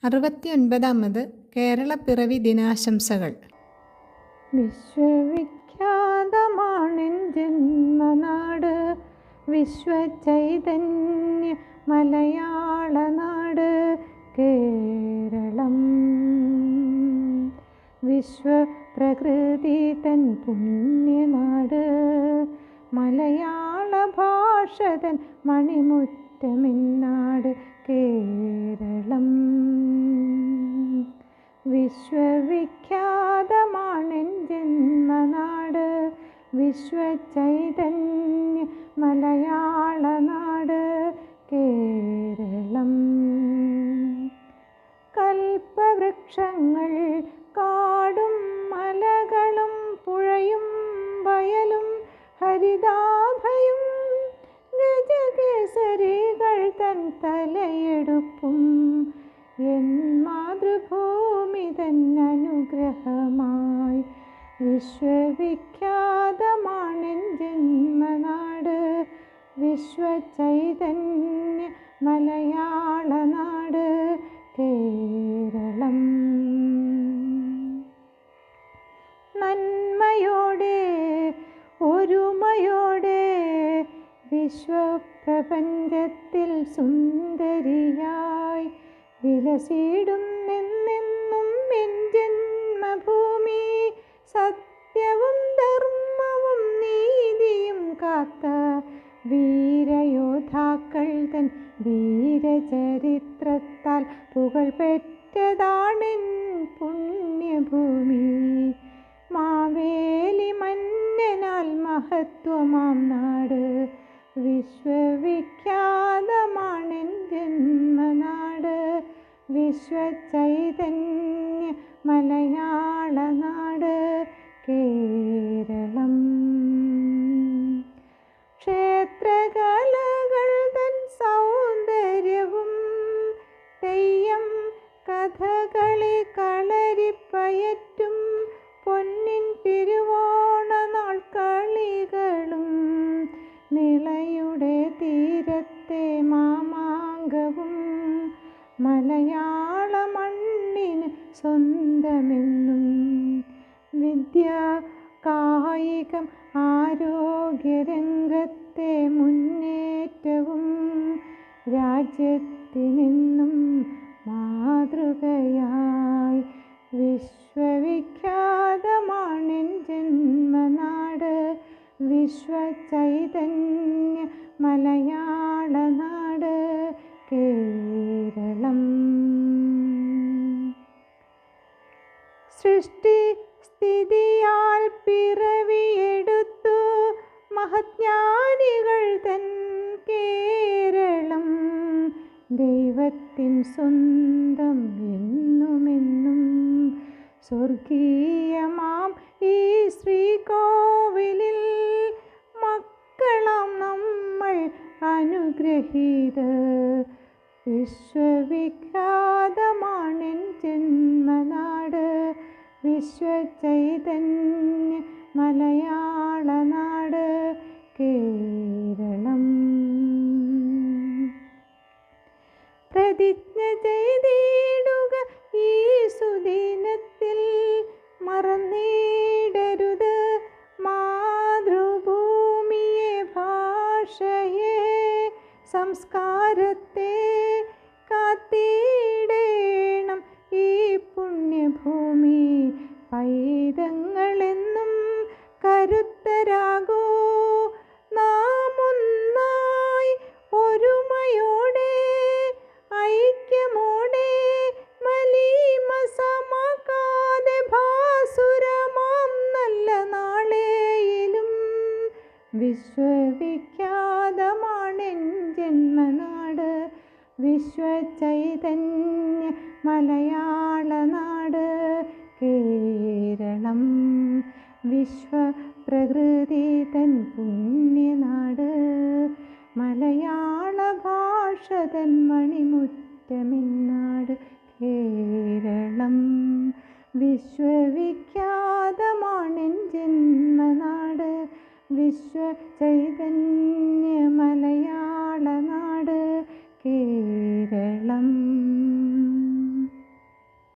69ാമത് കേരളപ്പിറവി ദിനാശംസകൾ. വിശ്വവിഖ്യാതമാണെൻ ജന്മനാട്, വിശ്വചൈതന്യ മലയാള നാട് കേരളം. വിശ്വപ്രകൃതി തൻ പുണ്യനാട്, മലയാള ഭാഷ തൻ മണിമുറ്റമെന്നാട് കേരളം. വിശ്വവിഖ്യാതമാണെൻ ജന്മനാട്, വിശ്വചൈതന്യ മലയാള നാട് കേരളം. കൽപ്പവൃക്ഷങ്ങൾ കാടും മലകളും പുഴയും വയലും ഹരിതാഭയും ഗജകേസരികൾ തൻ തലയെടുപ്പും എൻ മാതൃഭൂമി തൻ അനുഗ്രഹമായി. വിശ്വവിഖ്യാതമാണെൻ ജന്മനാട്, വിശ്വചൈതന്യ മലയാള നാട് കേരളം. നന്മയോടെ ഒരുമയോടെ വിശ്വപ്രപഞ്ചത്തിൽ സുന്ദരിയായി വിലസിടുന്നെന്നെന്നും എൻ ജന്മഭൂമി. സത്യവും ധർമ്മവും നീതിയും കാത്ത വീരയോദ്ധാക്കൾ തൻ വീരചരിത്രത്താൽ പുകഴ് പെറ്റതാണെൻ പുണ്യഭൂമി. മാവേലി മന്നനാൽ മഹത്വമാം നാട്, വിശ്വവിഖ്യാതമാണെൻ ജന്മനാട്, വിശ്വചൈതന്യ മലയാള നാട് കേരളം. ക്ഷേത്രകലകൾ തൻ സൗന്ദര്യവും തെയ്യം കഥകളി കളരിപ്പയറ്റും പൊന്നിൻ തിരുവോണ നാൾ കളികളും നിളയുടെ തീരത്തെ മാമാങ്കവും മലയാള മണ്ണിന് സ്വന്തമെന്നും. വിദ്യ കായികം ആരോഗ്യരംഗത്തെ മുന്നേറ്റവും രാജ്യത്തിനെന്നും മാതൃകയായി. വിശ്വവിഖ്യാതമാണെൻ ജന്മനാട്, വിശ്വചൈതന്യ മലയാള നാട് കേരളം. സൃഷ്ടി സ്ഥിതിയാൽ പിറവിയെടുത്തു മഹജ്ഞാനികൾ തൻ കേരളം. ദൈവത്തിൻ സ്വന്തം എന്നുമെന്നും സ്വർഗീയമാം ഈ ശ്രീകോവിലിൽ മക്കളാം നമ്മൾ അനുഗ്രഹീതർ. വിശ്വവിഖ്യാതമാണെൻ ജന്മനാട്, വിശ്വചൈതന്യ മലയാള നാട് കേരളം. പ്രതിജ്ഞ ചെയ്തിടുക ഈ സുദിനത്തിൽ, മറന്നിടരുത് മാതൃഭൂമിയെ, ഭാഷയെ, സംസ്കാരത്തെ കാത്തിടേണം ഈ പുണ്യഭൂമി. പൈതങ്ങളെന്നും കരുത്തരാകൂ നാം ഒന്നായി, ഒരുമയോടെ ഐക്യമോടെ മലീമസമാക്കാതെ ഭാസുരമാം നല്ല നാളെയിലും. വിശ്വവിഖ്യാതമാണെൻ ജന്മനാട്, വിശ്വചൈതന്യ മലയാള നാട് കേരളം. വിശ്വപ്രകൃതി തൻ പുണ്യനാട്, മലയാള ഭാഷ തൻ മണിമുറ്റമെന്നാട് കേരളം. വിശ്വവിഖ്യാതമാണെൻ ജന്മനാട്, വിശ്വചൈതന്യ മലയാള നാട് കേരളം.